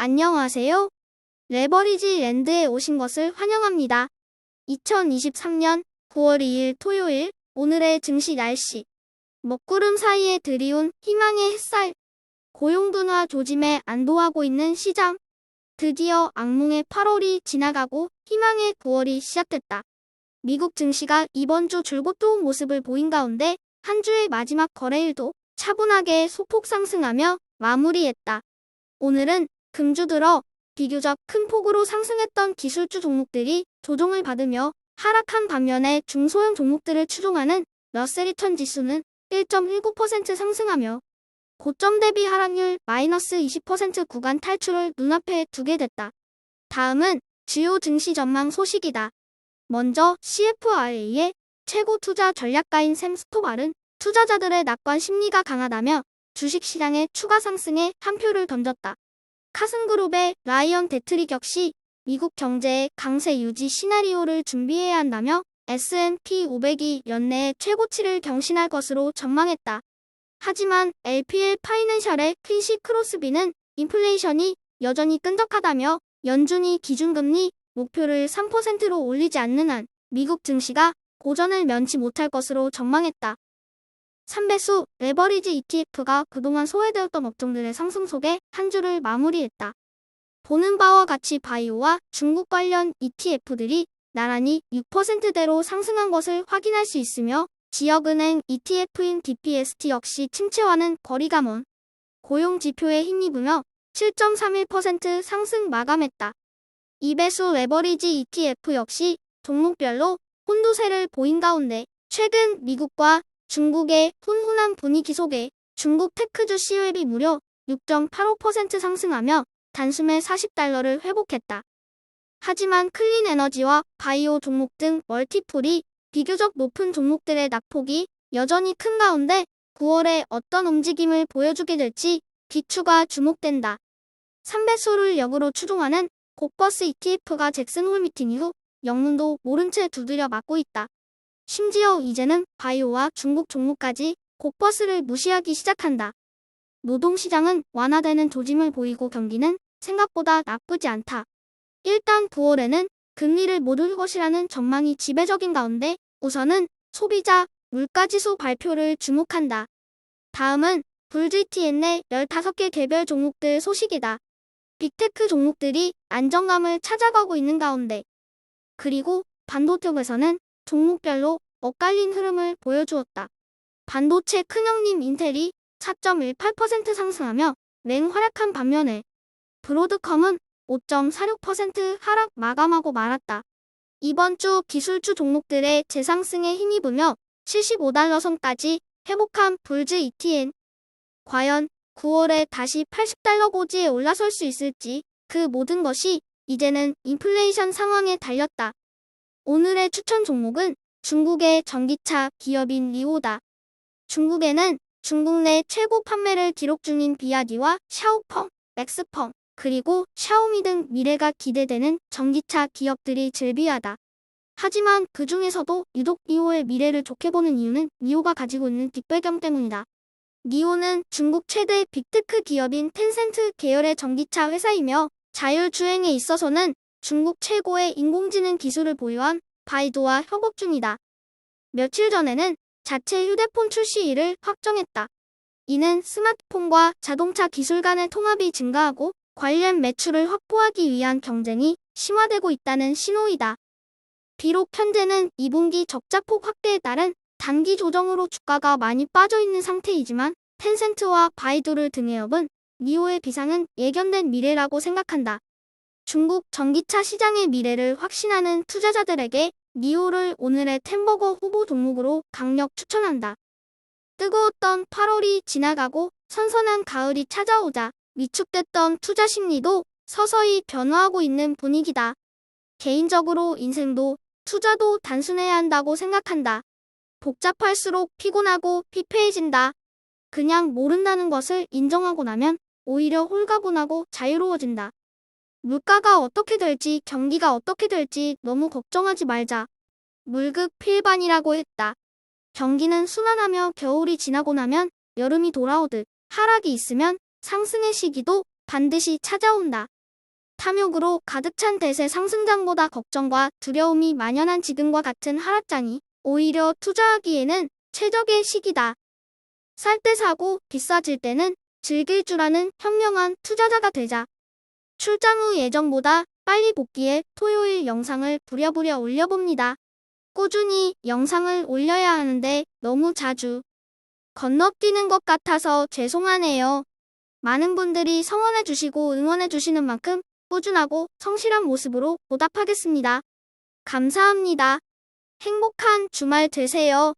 안녕하세요. 레버리지 랜드에 오신 것을 환영합니다. 2023년 9월 2일 토요일, 오늘의 증시 날씨. 먹구름 사이에 드리운 희망의 햇살. 고용둔화 조짐에 안도하고 있는 시장. 드디어 악몽의 8월이 지나가고 희망의 9월이 시작됐다. 미국 증시가 이번 주 줄곧 좋은 모습을 보인 가운데 한 주의 마지막 거래일도 차분하게 소폭 상승하며 마무리했다. 오늘은 금주 들어 비교적 큰 폭으로 상승했던 기술주 종목들이 조정을 받으며 하락한 반면에 중소형 종목들을 추종하는 러셀 2000 지수는 1.19% 상승하며 고점 대비 하락률 마이너스 20% 구간 탈출을 눈앞에 두게 됐다. 다음은 주요 증시 전망 소식이다. 먼저 CFRA의 최고 투자 전략가인 샘 스토발은 투자자들의 낙관 심리가 강하다며 주식시장의 추가 상승에 한 표를 던졌다. 카슨그룹의 라이언 데트릭 역시 미국 경제의 강세 유지 시나리오를 준비해야 한다며 S&P 500이 연내에 최고치를 경신할 것으로 전망했다. 하지만 LPL 파이낸셜의 퀸시 크로스비는 인플레이션이 여전히 끈적하다며 연준이 기준금리 목표를 3%로 올리지 않는 한 미국 증시가 고전을 면치 못할 것으로 전망했다. 3배수 레버리지 ETF가 그동안 소외되었던 업종들의 상승 속에 한 주를 마무리했다. 보는 바와 같이 바이오와 중국 관련 ETF들이 나란히 6%대로 상승한 것을 확인할 수 있으며 지역은행 ETF인 DPST 역시 침체와는 거리가 먼 고용지표에 힘입으며 7.31% 상승 마감했다. 2배수 레버리지 ETF 역시 종목별로 혼조세를 보인 가운데 최근 미국과 중국의 훈훈한 분위기 속에 중국 테크주 COE이 무려 6.85% 상승하며 단숨에 $40를 회복했다. 하지만 클린 에너지와 바이오 종목 등 멀티플이 비교적 높은 종목들의 낙폭이 여전히 큰 가운데 9월에 어떤 움직임을 보여주게 될지 비추가 주목된다. 3배수를 역으로 추종하는 곡버스 ETF가 잭슨 홀 미팅 이후 영문도 모른 채 두드려 맞고 있다. 심지어 이제는 바이오와 중국 종목까지 곡버스를 무시하기 시작한다. 노동시장은 완화되는 조짐을 보이고 경기는 생각보다 나쁘지 않다. 일단 9월에는 금리를 못 올 것이라는 전망이 지배적인 가운데 우선은 소비자 물가지수 발표를 주목한다. 다음은 불GTN의 15개 개별 종목들 소식이다. 빅테크 종목들이 안정감을 찾아가고 있는 가운데 그리고 반도체에서는 종목별로 엇갈린 흐름을 보여주었다. 반도체 큰형님 인텔이 4.18% 상승하며 맹활약한 반면에 브로드컴은 5.46% 하락 마감하고 말았다. 이번 주 기술주 종목들의 재상승에 힘입으며 $75 선까지 회복한 불즈 ETN. 과연 9월에 다시 $80 고지에 올라설 수 있을지 그 모든 것이 이제는 인플레이션 상황에 달렸다. 오늘의 추천 종목은 중국의 전기차 기업인 리오다. 중국에는 중국 내 최고 판매를 기록 중인 비아디와 샤오펑, 맥스펑, 그리고 샤오미 등 미래가 기대되는 전기차 기업들이 즐비하다. 하지만 그 중에서도 유독 리오의 미래를 좋게 보는 이유는 리오가 가지고 있는 뒷배경 때문이다. 리오는 중국 최대 빅테크 기업인 텐센트 계열의 전기차 회사이며 자율주행에 있어서는 중국 최고의 인공지능 기술을 보유한 바이두와 협업 중이다. 며칠 전에는 자체 휴대폰 출시일을 확정했다. 이는 스마트폰과 자동차 기술 간의 통합이 증가하고 관련 매출을 확보하기 위한 경쟁이 심화되고 있다는 신호이다. 비록 현재는 2분기 적자폭 확대에 따른 단기 조정으로 주가가 많이 빠져있는 상태이지만 텐센트와 바이두를 등의 업은 리오의 비상은 예견된 미래라고 생각한다. 중국 전기차 시장의 미래를 확신하는 투자자들에게 리오를 오늘의 템버거 후보 종목으로 강력 추천한다. 뜨거웠던 8월이 지나가고 선선한 가을이 찾아오자 위축됐던 투자 심리도 서서히 변화하고 있는 분위기다. 개인적으로 인생도 투자도 단순해야 한다고 생각한다. 복잡할수록 피곤하고 피폐해진다. 그냥 모른다는 것을 인정하고 나면 오히려 홀가분하고 자유로워진다. 물가가 어떻게 될지 경기가 어떻게 될지 너무 걱정하지 말자. 물급 필반이라고 했다. 경기는 순환하며 겨울이 지나고 나면 여름이 돌아오듯 하락이 있으면 상승의 시기도 반드시 찾아온다. 탐욕으로 가득 찬 대세 상승장보다 걱정과 두려움이 만연한 지금과 같은 하락장이 오히려 투자하기에는 최적의 시기다. 살 때 사고 비싸질 때는 즐길 줄 아는 현명한 투자자가 되자. 출장 후 예정보다 빨리 복귀해 토요일 영상을 부랴부랴 올려봅니다. 꾸준히 영상을 올려야 하는데 너무 자주 건너뛰는 것 같아서 죄송하네요. 많은 분들이 성원해주시고 응원해주시는 만큼 꾸준하고 성실한 모습으로 보답하겠습니다. 감사합니다. 행복한 주말 되세요.